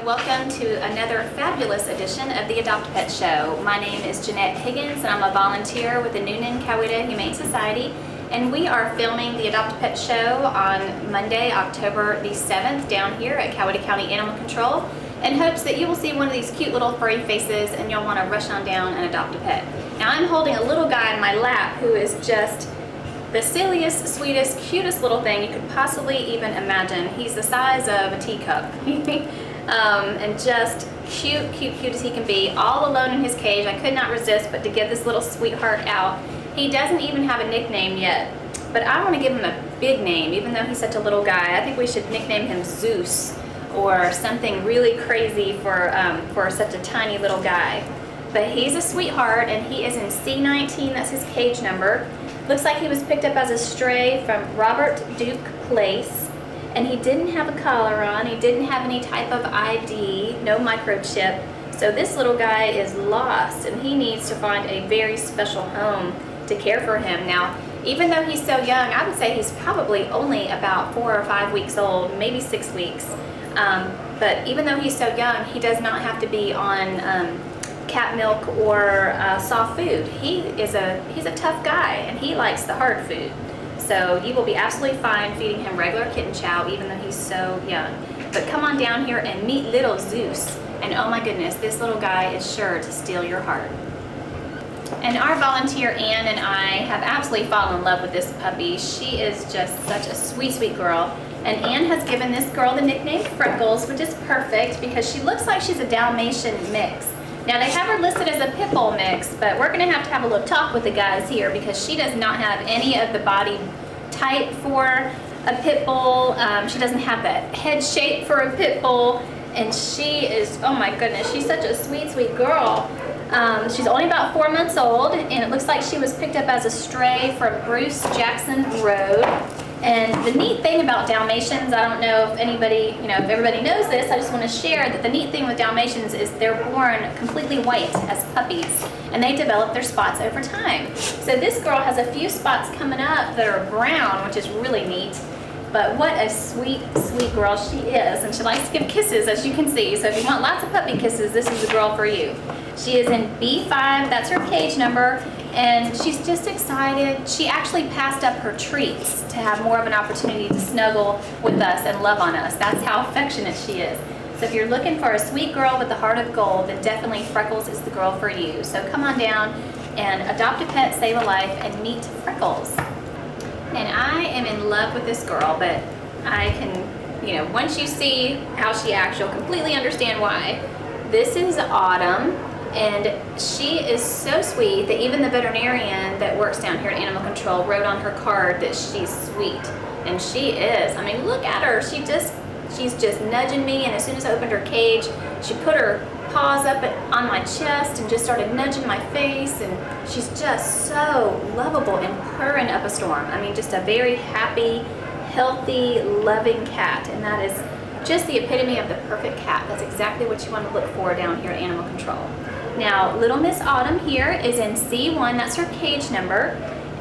welcome to another fabulous edition of the AdoptAPet Show. My name is Jeanette Higgins and I'm a volunteer with the Newnan, Coweta Humane Society, and we are filming the AdoptAPet Show on Monday, October the 7th down here at Coweta County Animal Control in hopes that you will see one of these cute little furry faces and you'll want to rush on down and adopt a pet. Now I'm holding a little guy in my lap who is just the silliest, sweetest, cutest little thing you could possibly even imagine. He's the size of a teacup. And just cute as he can be, all alone in his cage. I could not resist but to get this little sweetheart out. He doesn't even have a nickname yet, but I want to give him a big name, even though he's such a little guy. I think we should nickname him Zeus or something really crazy for such a tiny little guy. But he's a sweetheart and he is in C19, that's his cage number. Looks like he was picked up as a stray from Robert Duke Place, and he didn't have a collar on, he didn't have any type of ID, no microchip, so this little guy is lost and he needs to find a very special home to care for him. Now, even though he's so young, I would say he's probably only about 4 or 5 weeks old, maybe 6 weeks, but even though he's so young, he does not have to be on cat milk or soft food. He's a tough guy and he likes the hard food. So you will be absolutely fine feeding him regular kitten chow even though he's so young. But come on down here and meet little Zeus. And oh my goodness, this little guy is sure to steal your heart. And our volunteer Ann and I have absolutely fallen in love with this puppy. She is just such a sweet girl. And Ann has given this girl the nickname Freckles, which is perfect because she looks like she's a Dalmatian mix. Now they have her listed as a pit bull mix, but we're going to have a little talk with the guys here because she does not have any of the body type for a pit bull. She doesn't have the head shape for a pit bull, and she is, oh my goodness, she's such a sweet girl. She's only about 4 months old, and it looks like she was picked up as a stray from Bruce Jackson Road. And the neat thing about Dalmatians, I don't know if anybody, if everybody knows this, I just want to share that the neat thing with Dalmatians is they're born completely white as puppies, and they develop their spots over time. So this girl has a few spots coming up that are brown, which is really neat. But what a sweet girl she is, and she likes to give kisses, as you can see. So if you want lots of puppy kisses, this is the girl for you. She is in B5, that's her cage number, and she's just excited. She actually passed up her treats to have more of an opportunity to snuggle with us and love on us. That's how affectionate she is. So if you're looking for a sweet girl with a heart of gold, then definitely Freckles is the girl for you. So come on down and adopt a pet, save a life, and meet Freckles. And I am in love with this girl, but I can, once you see how she acts, you'll completely understand why. This is Autumn, and she is so sweet that even the veterinarian that works down here at Animal Control wrote on her card that she's sweet. And she is. I mean, look at her. She's just nudging me, and as soon as I opened her cage, she put her paws up on my chest and just started nudging my face, and she's just so lovable and purring up a storm. I mean, just a very happy, healthy, loving cat, and that is just the epitome of the perfect cat. That's exactly what you want to look for down here at Animal Control. Now, little Miss Autumn here is in C1, that's her cage number,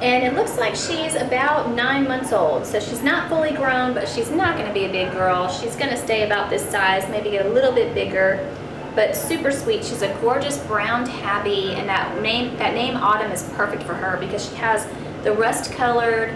and it looks like she's about 9 months old, so she's not fully grown, but she's not going to be a big girl. She's going to stay about this size, maybe get a little bit bigger, but super sweet. She's a gorgeous brown tabby, and that name Autumn is perfect for her because she has the rust-colored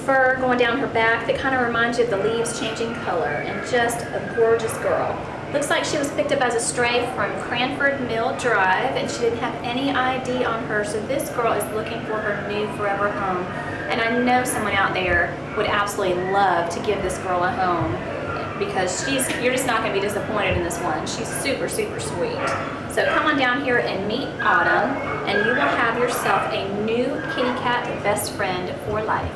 fur going down her back that kind of reminds you of the leaves changing color, and just a gorgeous girl. Looks like she was picked up as a stray from Cranford Mill Drive, and she didn't have any ID on her, so this girl is looking for her new forever home. And I know someone out there would absolutely love to give this girl a home because you're just not going to be disappointed in this one. She's super sweet. So come on down here and meet Autumn, and you will have yourself a new kitty cat best friend for life.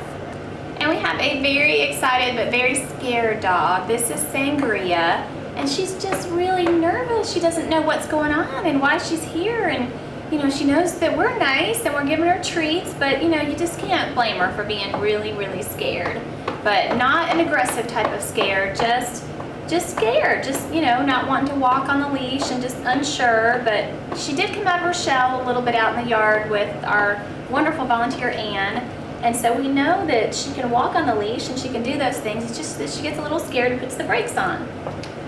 And we have a very excited but very scared dog. This is Sangria. And she's just really nervous. She doesn't know what's going on and why she's here. And, she knows that we're nice and we're giving her treats, but, you just can't blame her for being really scared. But not an aggressive type of scared, just scared. Just, not wanting to walk on the leash and just unsure. But she did come out of her shell a little bit out in the yard with our wonderful volunteer Ann. And so we know that she can walk on the leash and she can do those things. It's just that she gets a little scared and puts the brakes on.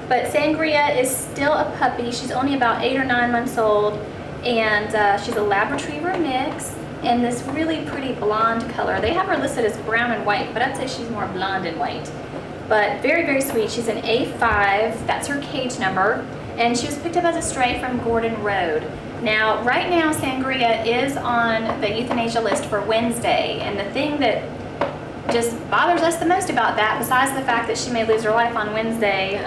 But Sangria is still a puppy. She's only about 8 or 9 months old, and she's a Lab Retriever mix in this really pretty blonde color. They have her listed as brown and white, but I'd say she's more blonde and white. But very, very sweet. She's an A5, that's her cage number, and she was picked up as a stray from Gordon Road. Now, right now, Sangria is on the euthanasia list for Wednesday, and the thing that just bothers us the most about that, besides the fact that she may lose her life on Wednesday,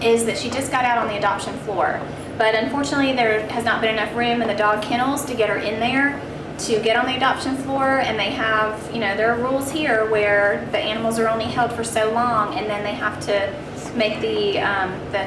is that she just got out on the adoption floor. But unfortunately, there has not been enough room in the dog kennels to get her in there to get on the adoption floor, and they have, there are rules here where the animals are only held for so long, and then they have to make the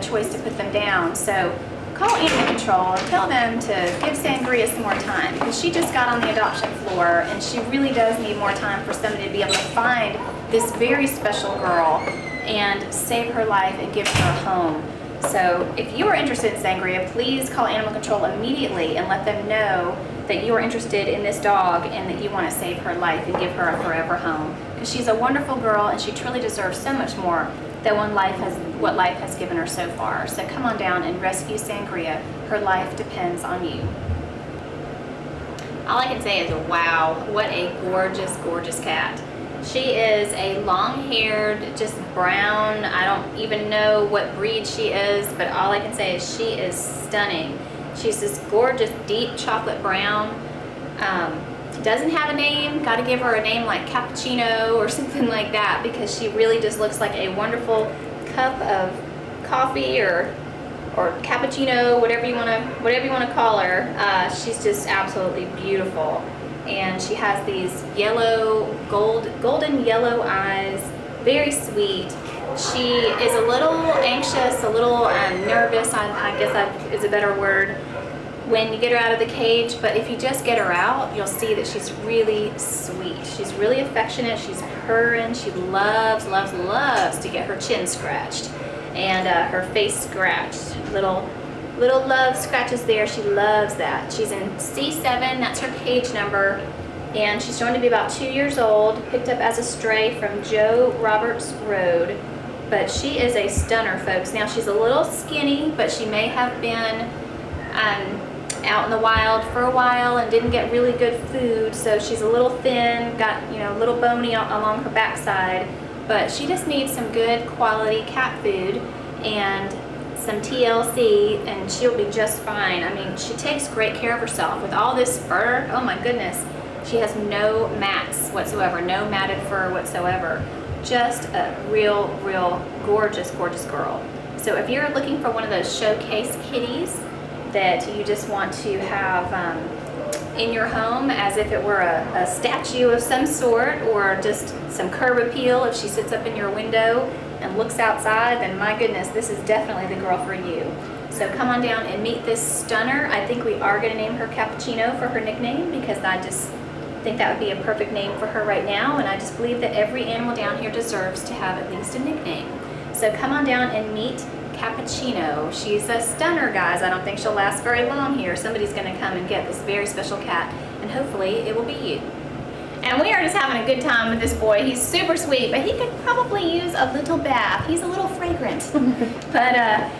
choice to put them down. So call animal control and tell them to give Sangria some more time, because she just got on the adoption floor, and she really does need more time for somebody to be able to find this very special girl and save her life and give her a home. So if you are interested in Sangria, please call animal control immediately and let them know that you are interested in this dog and that you want to save her life and give her a forever home, because she's a wonderful girl and she truly deserves so much more than what life has given her so far. So come on down and rescue Sangria. Her life depends on you. All I can say is, wow, what a gorgeous, gorgeous cat. She is a long-haired, just brown, I don't even know what breed she is, but all I can say is she is stunning. She's this gorgeous, deep chocolate brown. Doesn't have a name. Got to give her a name like Cappuccino or something like that, because she really just looks like a wonderful cup of coffee or cappuccino, whatever you want to call her. She's just absolutely beautiful. And she has these golden yellow eyes, very sweet. She is a little anxious, a little nervous, I guess is a better word, when you get her out of the cage, but if you just get her out, you'll see that she's really sweet. She's really affectionate, she's purring, she loves, loves, loves to get her chin scratched and her face scratched. Little love scratches there, she loves that. She's in C7, that's her cage number, and she's going to be about 2 years old, picked up as a stray from Joe Roberts Road. But she is a stunner, folks. Now, she's a little skinny, but she may have been out in the wild for a while and didn't get really good food, so she's a little thin, got a little bony along her backside, but she just needs some good quality cat food and some TLC, and she'll be just fine. I mean, she takes great care of herself. With all this fur, oh my goodness, she has no mats whatsoever, no matted fur whatsoever. Just a real gorgeous, gorgeous girl. So if you're looking for one of those showcase kitties that you just want to have in your home as if it were a statue of some sort, or just some curb appeal if she sits up in your window and looks outside, then my goodness, this is definitely the girl for you. So come on down and meet this stunner. I think we are going to name her Cappuccino for her nickname, because I just think that would be a perfect name for her right now, and I just believe that every animal down here deserves to have at least a nickname. So come on down and meet Cappuccino. She's a stunner, guys. I don't think she'll last very long here. Somebody's going to come and get this very special cat, and hopefully it will be you. And we are just having a good time with this boy. He's super sweet, but he could probably use a little bath. He's a little fragrant. But,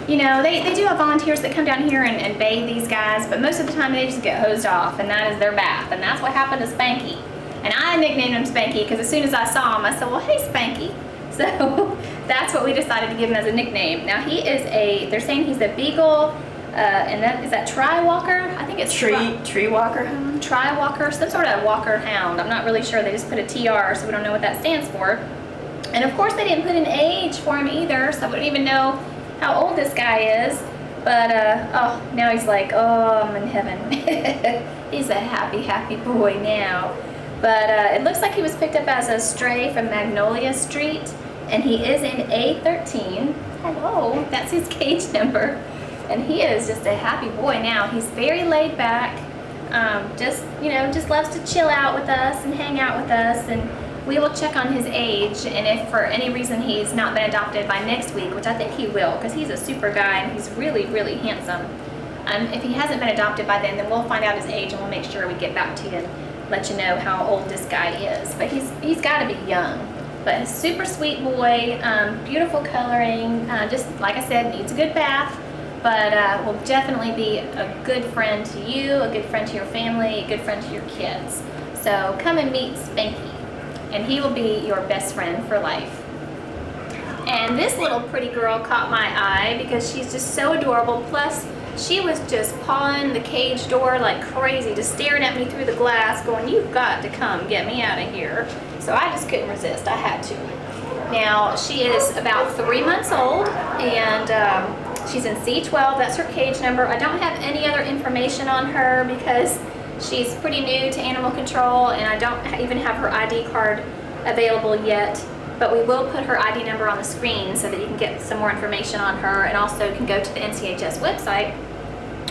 they do have volunteers that come down here and bathe these guys, but most of the time they just get hosed off, and that is their bath. And that's what happened to Spanky. And I nicknamed him Spanky because as soon as I saw him, I said, well, hey, Spanky. So that's what we decided to give him as a nickname. Now, he is they're saying he's a beagle, and is that Tri-Walker? I think it's Tree Walker Hound? Tri-Walker, some sort of Walker Hound. I'm not really sure. They just put a TR, so we don't know what that stands for. And of course, they didn't put an age for him either, so we don't even know how old this guy is. But, now he's like, oh, I'm in heaven. He's a happy, happy boy now. But it looks like he was picked up as a stray from Magnolia Street, and he is in A13. Hello, that's his cage number. And he is just a happy boy now. He's very laid back, just loves to chill out with us and hang out with us, and we will check on his age, and if for any reason he's not been adopted by next week, which I think he will, because he's a super guy and he's really, really handsome. If he hasn't been adopted by then we'll find out his age and we'll make sure we get back to you and let you know how old this guy is. But he's got to be young. But a super sweet boy, beautiful coloring, just like I said, needs a good bath, but will definitely be a good friend to you, a good friend to your family, a good friend to your kids. So come and meet Spanky, and he will be your best friend for life. And this little pretty girl caught my eye because she's just so adorable. Plus, she was just pawing the cage door like crazy, just staring at me through the glass, going, "You've got to come get me out of here." So I just couldn't resist. I had to. Now, she is about 3 months old, and she's in C12. That's her cage number. I don't have any other information on her because she's pretty new to animal control, and I don't even have her ID card available yet. But we will put her ID number on the screen so that you can get some more information on her, and also can go to the NCHS website,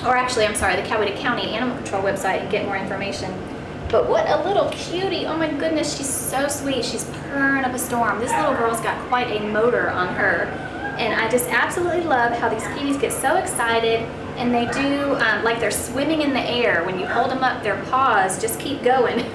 or actually, I'm sorry, the Coweta County Animal Control website and get more information. But what a little cutie. Oh my goodness, she's so sweet. She's purring up a storm. This little girl's got quite a motor on her. And I just absolutely love how these kitties get so excited, and they do like they're swimming in the air. When you hold them up, their paws just keep going.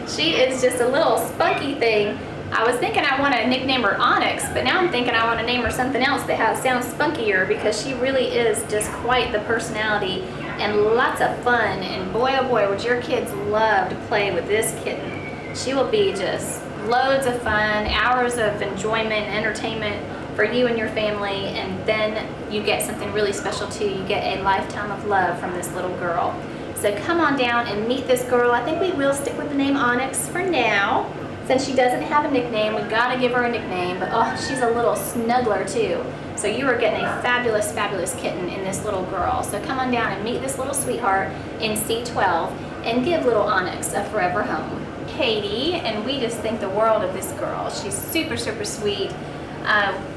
She is just a little spunky thing. I was thinking I want to nickname her Onyx, but now I'm thinking I want to name her something else that sounds spunkier, because she really is just quite the personality and lots of fun. And boy, oh boy, would your kids love to play with this kitten. She will be just loads of fun, hours of enjoyment and entertainment for you and your family, and then you get something really special too. You get a lifetime of love from this little girl. So come on down and meet this girl. I think we will stick with the name Onyx for now. Since she doesn't have a nickname, we've got to give her a nickname, but oh, she's a little snuggler too. So you are getting a fabulous, fabulous kitten in this little girl. So come on down and meet this little sweetheart in C12 and give little Onyx a forever home. Katie, and we just think the world of this girl. She's super, super sweet.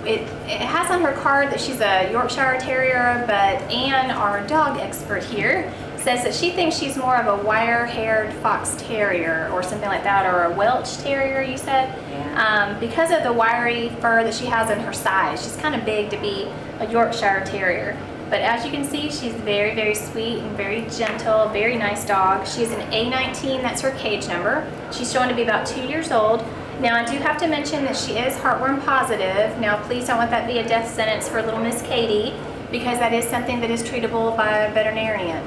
It has on her card that she's a Yorkshire Terrier, but Anne, our dog expert here, says that she thinks she's more of a wire-haired fox terrier or something like that, or a Welsh terrier, you said? Yeah. Because of the wiry fur that she has in her size. She's kind of big to be a Yorkshire Terrier. But as you can see, she's very, very sweet and very gentle, very nice dog. She's an A19, that's her cage number. She's shown to be about 2 years old. Now, I do have to mention that she is heartworm positive. Now, please don't let that be a death sentence for little Miss Katie, because that is something that is treatable by a veterinarian.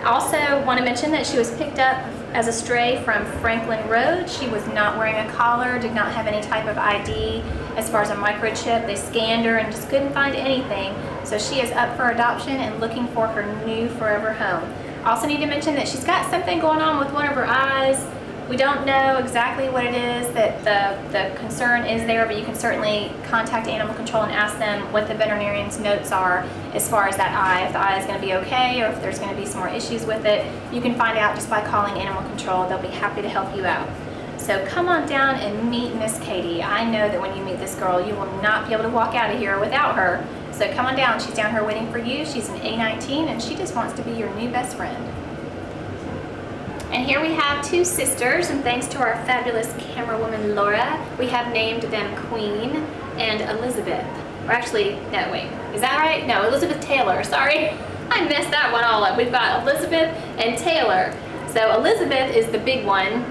I also want to mention that she was picked up as a stray from Franklin Road. She was not wearing a collar, did not have any type of ID as far as a microchip. They scanned her and just couldn't find anything. So she is up for adoption and looking for her new forever home. I also need to mention that she's got something going on with one of her eyes. We don't know exactly what it is that the concern is there, but you can certainly contact Animal Control and ask them what the veterinarian's notes are as far as that eye, if the eye is going to be okay or if there's going to be some more issues with it. You can find out just by calling Animal Control. They'll be happy to help you out. So come on down and meet Miss Katie. I know that when you meet this girl, you will not be able to walk out of here without her. So come on down. She's down here waiting for you. She's an A19, and she just wants to be your new best friend. And here we have two sisters, and thanks to our fabulous camera woman Laura, we have named them Queen and Elizabeth. Or actually, no, wait, is that right? No, Elizabeth Taylor, sorry. I messed that one all up. We've got Elizabeth and Taylor. So Elizabeth is the big one,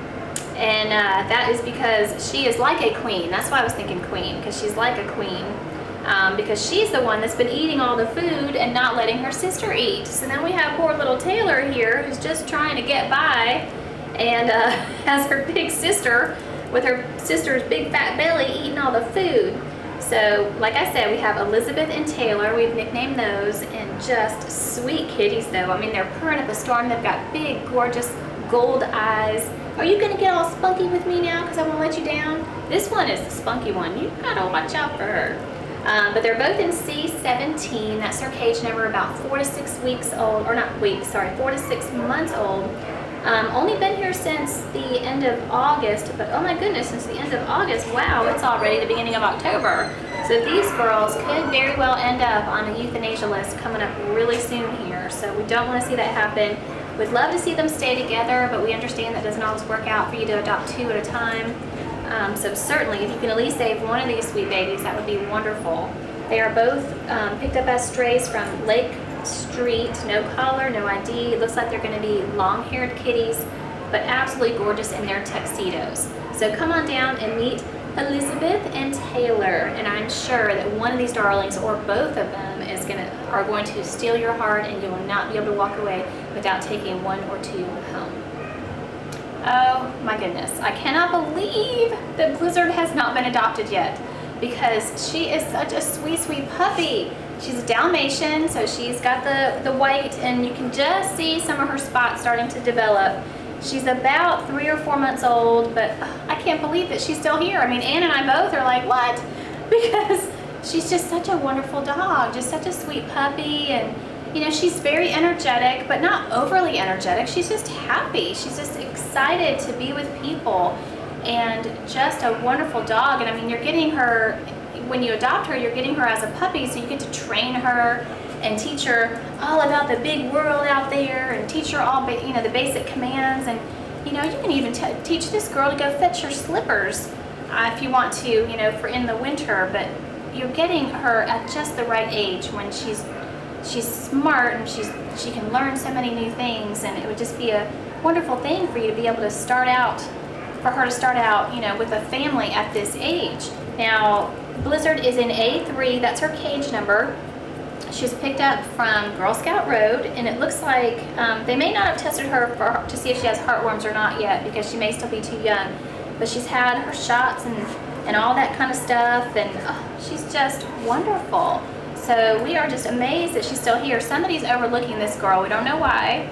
and that is because she is like a queen. That's why I was thinking queen, because she's like a queen. Because she's the one that's been eating all the food and not letting her sister eat. So then we have poor little Taylor here who's just trying to get by and has her big sister with her sister's big fat belly eating all the food. So like I said, we have Elizabeth and Taylor. We've nicknamed those, and just sweet kitties though. I mean, they're purring up a storm. They've got big, gorgeous gold eyes. Are you gonna get all spunky with me now because I won't let you down? This one is the spunky one. You gotta watch out for her. But they're both in C17, that's their cage number, about 4 to 6 weeks old, or not weeks, sorry, 4 to 6 months old. Only been here since the end of August, but oh my goodness, since the end of August, wow, it's already the beginning of October. So these girls could very well end up on a euthanasia list coming up really soon here, so we don't want to see that happen. We'd love to see them stay together, but we understand that doesn't always work out for you to adopt 2 at a time. So certainly, if you can at least save one of these sweet babies, that would be wonderful. They are both picked up as strays from Lake Street, no collar, no ID. It looks like they're going to be long-haired kitties. but absolutely gorgeous in their tuxedos. So come on down and meet Elizabeth and Taylor, and I'm sure that one of these darlings or both of them are going to steal your heart, and you will not be able to walk away without taking one or two home. Oh my goodness, I cannot believe that Blizzard has not been adopted yet, because she is such a sweet, sweet puppy. She's a Dalmatian, so she's got the white, and you can just see some of her spots starting to develop. She's about 3 or 4 months old, but I can't believe that she's still here. I mean, Ann and I both are like, what? Because she's just such a wonderful dog, just such a sweet puppy, and you know, she's very energetic, but not overly energetic. She's just happy. She's just excited to be with people, and just a wonderful dog. And I mean, you're getting her, when you adopt her, you're getting her as a puppy, so you get to train her and teach her all about the big world out there, and teach her all, you know, the basic commands. And you know, you can even teach this girl to go fetch your slippers if you want to, you know, for in the winter. But you're getting her at just the right age when she's smart, and she can learn so many new things, and it would just be a wonderful thing for you to be able to start out, you know, with a family at this age. Now, Blizzard is in A3, that's her cage number. She was picked up from Girl Scout Road, and it looks like they may not have tested her to see if she has heartworms or not yet, because she may still be too young. But she's had her shots and all that kind of stuff, and she's just wonderful. So we are just amazed that she's still here. Somebody's overlooking this girl. We don't know why,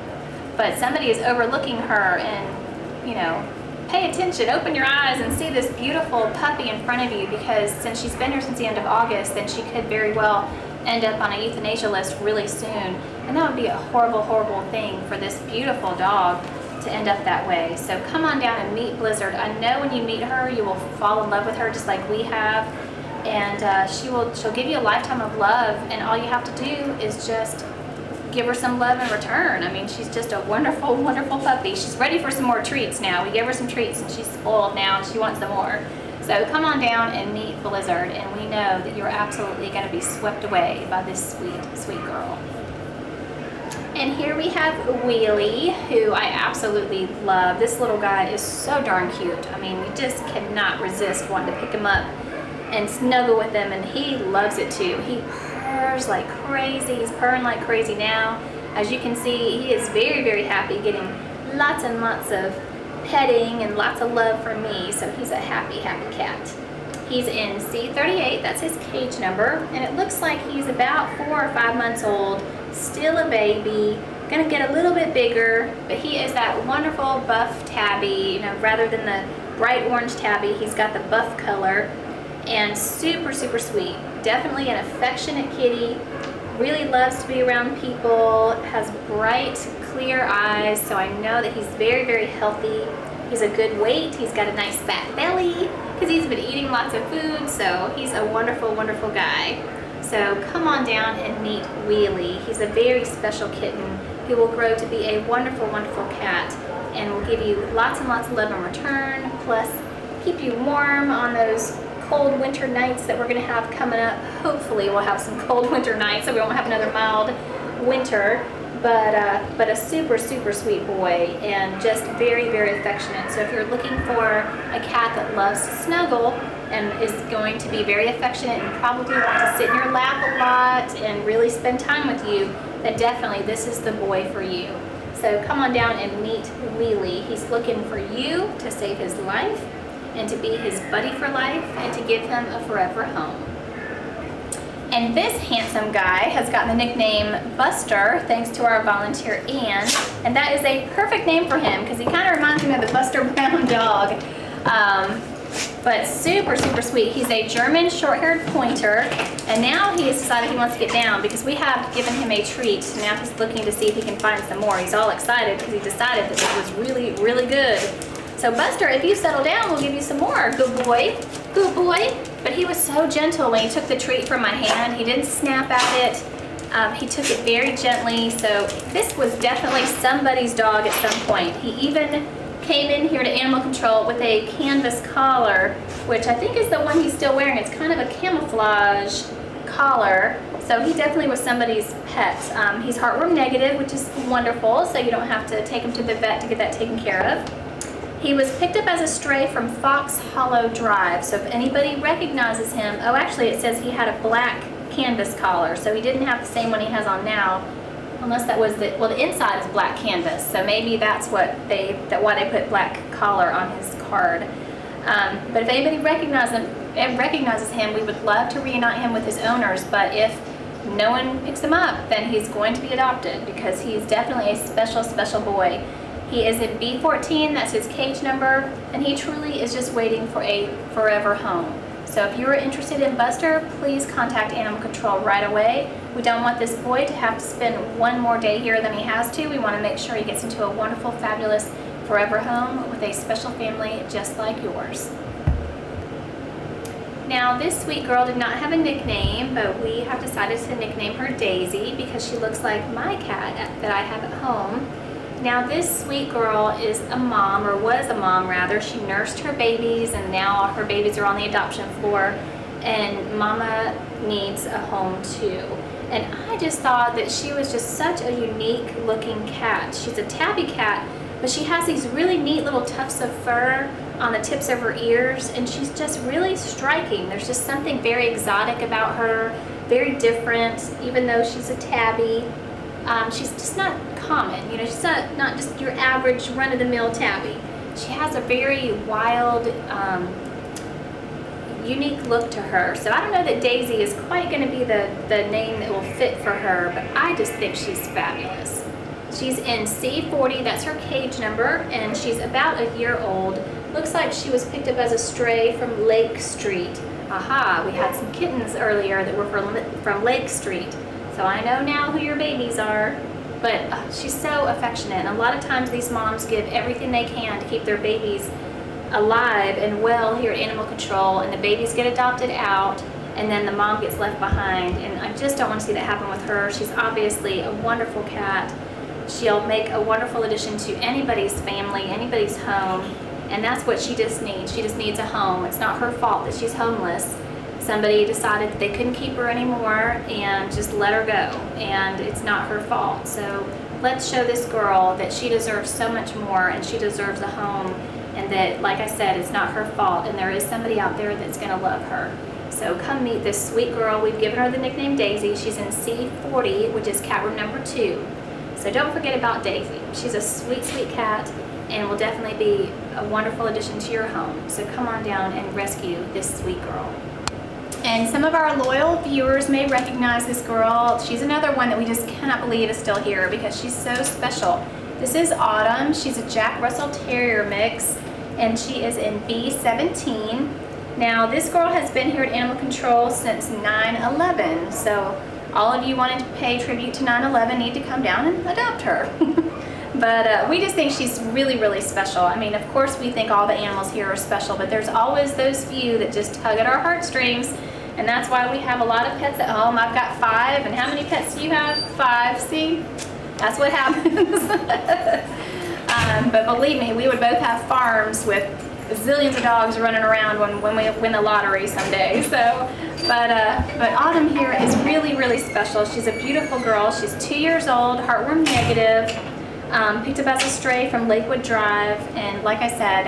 but somebody is overlooking her. And, you know, pay attention, open your eyes and see this beautiful puppy in front of you, because since she's been here since the end of August, then she could very well end up on a euthanasia list really soon. And that would be a horrible, horrible thing for this beautiful dog to end up that way. So come on down and meet Blizzard. I know when you meet her, you will fall in love with her just like we have. And she'll give you a lifetime of love, and all you have to do is just give her some love in return. I mean, she's just a wonderful, wonderful puppy. She's ready for some more treats now. We gave her some treats, and she's spoiled now, and she wants some more. So come on down and meet Blizzard, and we know that you're absolutely going to be swept away by this sweet, sweet girl. And here we have Wheelie, who I absolutely love. This little guy is so darn cute. I mean, we just cannot resist wanting to pick him up and snuggle with him, and he loves it too. He purrs like crazy. He's purring like crazy now. As you can see, he is very, very happy, getting lots and lots of petting and lots of love from me. So he's a happy, happy cat. He's in C38, that's his cage number, and it looks like he's about 4 or 5 months old, still a baby, gonna get a little bit bigger, but he is that wonderful buff tabby, you know, rather than the bright orange tabby, he's got the buff color. And super, super sweet. Definitely an affectionate kitty. Really loves to be around people. Has bright, clear eyes. So I know that he's very, very healthy. He's a good weight. He's got a nice fat belly because he's been eating lots of food. So he's a wonderful, wonderful guy. So come on down and meet Wheelie. He's a very special kitten who will grow to be a wonderful, wonderful cat, and will give you lots and lots of love in return. Plus, keep you warm on those cold winter nights that we're going to have coming up. Hopefully we'll have some cold winter nights, so we won't have another mild winter, but a super, super sweet boy, and just very, very affectionate. So if you're looking for a cat that loves to snuggle and is going to be very affectionate and probably want to sit in your lap a lot and really spend time with you, then definitely this is the boy for you. So come on down and meet Wheelie. He's looking for you to save his life, and to be his buddy for life, and to give him a forever home. And this handsome guy has gotten the nickname Buster thanks to our volunteer Ann, and that is a perfect name for him because he kind of reminds me of the Buster Brown dog. But super, super sweet. He's a German short-haired pointer, and now he has decided he wants to get down because we have given him a treat. So now he's looking to see if he can find some more. He's all excited because he decided that it was really, really good. So Buster, if you settle down, we'll give you some more. Good boy, good boy. But he was so gentle when he took the treat from my hand. He didn't snap at it. He took it very gently. So this was definitely somebody's dog at some point. He even came in here to animal control with a canvas collar, which I think is the one he's still wearing. It's kind of a camouflage collar, so he definitely was somebody's pet. He's heartworm negative, which is wonderful, so you don't have to take him to the vet to get that taken care of. He was picked up as a stray from Fox Hollow Drive, so if anybody recognizes him, oh, actually it says he had a black canvas collar, so he didn't have the same one he has on now, unless that was the, well, the inside is black canvas, so maybe that's what why they put black collar on his card. But if anybody recognizes him, we would love to reunite him with his owners, but if no one picks him up, then he's going to be adopted because he's definitely a special, special boy. He is in B14, that's his cage number, and he truly is just waiting for a forever home. So if you're interested in Buster, please contact Animal Control right away. We don't want this boy to have to spend one more day here than he has to. We want to make sure he gets into a wonderful, fabulous, forever home with a special family just like yours. Now, this sweet girl did not have a nickname, but we have decided to nickname her Daisy because she looks like my cat that I have at home. Now, this sweet girl is a mom, or was a mom rather. She nursed her babies, and now her babies are on the adoption floor, and Mama needs a home too. And I just thought that she was just such a unique looking cat. She's a tabby cat, but she has these really neat little tufts of fur on the tips of her ears, and she's just really striking. There's just something very exotic about her, very different, even though she's a tabby. She's just not common, you know, she's not just your average run-of-the-mill tabby. She has a very wild, unique look to her. So I don't know that Daisy is quite going to be the name that will fit for her, but I just think she's fabulous. She's in C40, that's her cage number, and she's about a year old. Looks like she was picked up as a stray from Lake Street. Aha, we had some kittens earlier that were from Lake Street. So I know now who your babies are, but she's so affectionate. And a lot of times these moms give everything they can to keep their babies alive and well here at Animal Control, and the babies get adopted out, and then the mom gets left behind. And I just don't want to see that happen with her. She's obviously a wonderful cat. She'll make a wonderful addition to anybody's family, anybody's home, and that's what she just needs. She just needs a home. It's not her fault that she's homeless. Somebody decided that they couldn't keep her anymore and just let her go, and it's not her fault. So let's show this girl that she deserves so much more, and she deserves a home, and that, like I said, it's not her fault, and there is somebody out there that's going to love her. So come meet this sweet girl. We've given her the nickname Daisy. She's in C40, which is cat room number 2. So don't forget about Daisy. She's a sweet, sweet cat, and will definitely be a wonderful addition to your home. So come on down and rescue this sweet girl. And some of our loyal viewers may recognize this girl. She's another one that we just cannot believe is still here because she's so special. This is Autumn. She's a Jack Russell Terrier mix, and she is in B17. Now, this girl has been here at Animal Control since 9/11, so all of you wanting to pay tribute to 9/11 need to come down and adopt her. But we just think she's really, really special. I mean, of course we think all the animals here are special, but there's always those few that just tug at our heartstrings, and that's why we have a lot of pets at home. I've got 5, and how many pets do you have? 5, see? That's what happens. But believe me, we would both have farms with zillions of dogs running around when we win the lottery someday. So, but Autumn here is really, really special. She's a beautiful girl. She's 2 years old, heartworm negative. Picked up as a stray from Lakewood Drive, and like I said,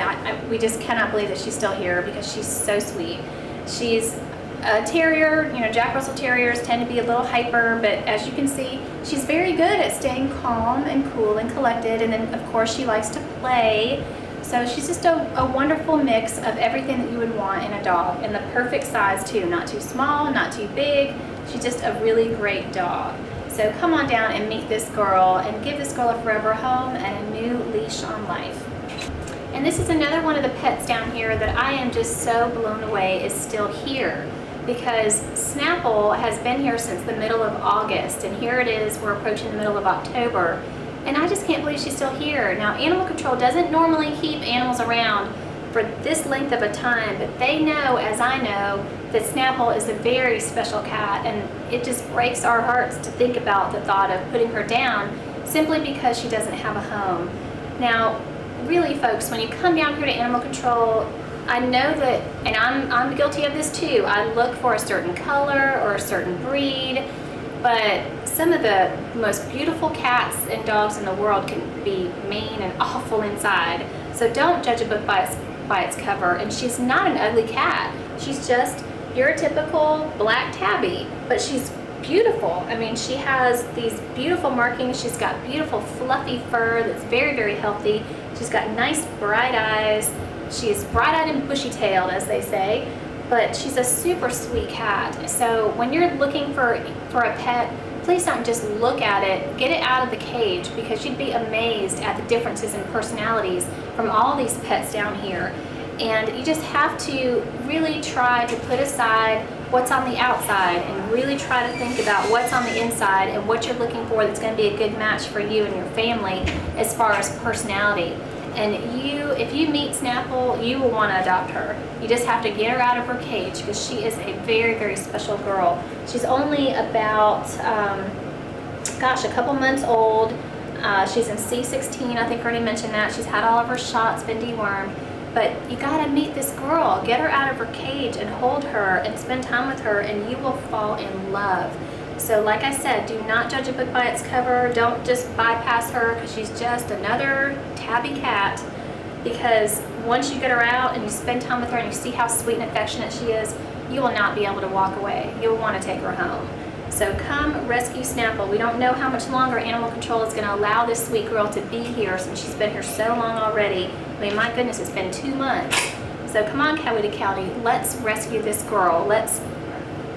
we just cannot believe that she's still here because she's so sweet. She's a terrier. You know, Jack Russell Terriers tend to be a little hyper, but as you can see, she's very good at staying calm and cool and collected, and then of course she likes to play. So she's just a wonderful mix of everything that you would want in a dog, and the perfect size too, not too small, not too big. She's just a really great dog. So come on down and meet this girl and give this girl a forever home and a new leash on life. And this is another one of the pets down here that I am just so blown away is still here, because Snapple has been here since the middle of August, and here it is, we're approaching the middle of October, and I just can't believe she's still here. Now, Animal Control doesn't normally keep animals around for this length of a time, but they know, as I know, that Snapple is a very special cat, and it just breaks our hearts to think about the thought of putting her down simply because she doesn't have a home. Now, really folks, when you come down here to Animal Control, I know that, and I'm guilty of this too, I look for a certain color or a certain breed, but some of the most beautiful cats and dogs in the world can be mean and awful inside. So don't judge a book by its cover. And she's not an ugly cat. She's just your typical black tabby, but she's beautiful. I mean, she has these beautiful markings. She's got beautiful fluffy fur that's very, very healthy. She's got nice bright eyes. She's bright-eyed and bushy-tailed, as they say, but she's a super sweet cat. So when you're looking for a pet, please don't just look at it, get it out of the cage, because you'd be amazed at the differences in personalities from all these pets down here. And you just have to really try to put aside what's on the outside and really try to think about what's on the inside and what you're looking for that's going to be a good match for you and your family as far as personality. And if you meet Snapple, you will want to adopt her. You just have to get her out of her cage, because she is a very, very special girl. She's only about, a couple months old. She's in C16, I think I already mentioned that. She's had all of her shots, been dewormed. But you gotta meet this girl, get her out of her cage and hold her and spend time with her, and you will fall in love. So like I said, do not judge a book by its cover. Don't just bypass her because she's just another tabby cat, because once you get her out and you spend time with her and you see how sweet and affectionate she is, you will not be able to walk away. You'll want to take her home. So come rescue Snapple. We don't know how much longer animal control is going to allow this sweet girl to be here, since she's been here so long already. I mean, my goodness, it's been 2 months. So come on, Coweta County, let's rescue this girl. Let's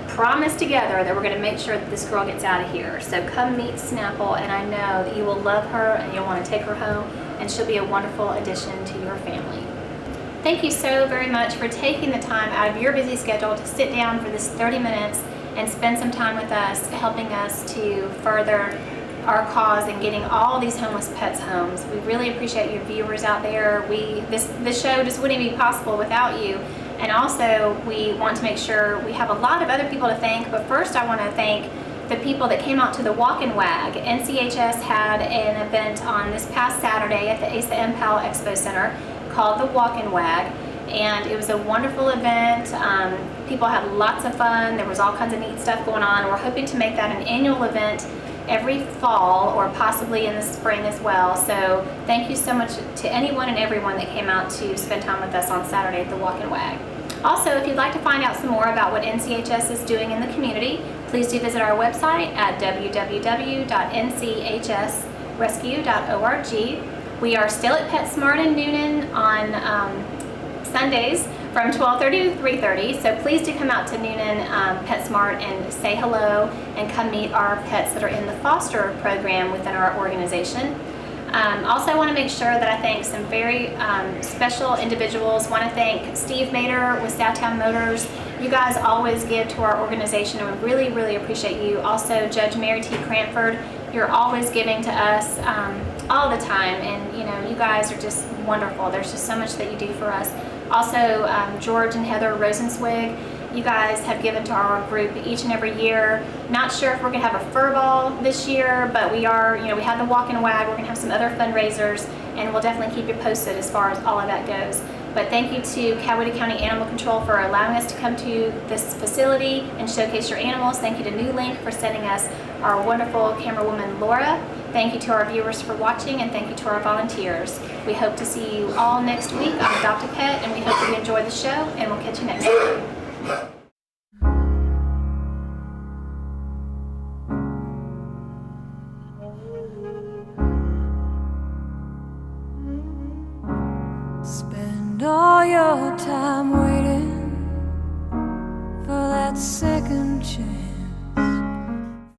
promise together that we're going to make sure that this girl gets out of here. So come meet Snapple, and I know that you will love her and you'll want to take her home, and she'll be a wonderful addition to your family. Thank you so very much for taking the time out of your busy schedule to sit down for this 30 minutes and spend some time with us, helping us to further our cause in getting all these homeless pets homes. We really appreciate your viewers out there. This show just wouldn't be possible without you. And also, we want to make sure we have a lot of other people to thank, but first I want to thank the people that came out to the Walk and Wag. NCHS had an event on this past Saturday at the ASA Impal Expo Center called the Walk and Wag, and it was a wonderful event. People had lots of fun. There was all kinds of neat stuff going on. We're hoping to make that an annual event every fall, or possibly in the spring as well. So thank you so much to anyone and everyone that came out to spend time with us on Saturday at the Walk and Wag. Also, if you'd like to find out some more about what NCHS is doing in the community, please do visit our website at www.nchsrescue.org. We are still at PetSmart in Newnan on Sundays from 12:30 to 3:30, so please do come out to Newnan PetSmart and say hello and come meet our pets that are in the foster program within our organization. Also, I want to make sure that I thank some very special individuals. I want to thank Steve Mader with Southtown Motors. You guys always give to our organization, and we really, really appreciate you. Also, Judge Mary T. Cranford, you're always giving to us all the time, and you guys are just wonderful. There's just so much that you do for us. Also, George and Heather Rosenzweig, you guys have given to our group each and every year. Not sure if we're gonna have a fur ball this year, but we are, we have the Walk and Wag. We're gonna have some other fundraisers, and we'll definitely keep you posted as far as all of that goes. But thank you to Coweta County Animal Control for allowing us to come to this facility and showcase your animals. Thank you to Newlink for sending us our wonderful camerawoman Laura. Thank you to our viewers for watching, and thank you to our volunteers. We hope to see you all next week on AdoptAPet, and we hope that you enjoy the show, and we'll catch you next time. Spend all your time waiting for that second chance.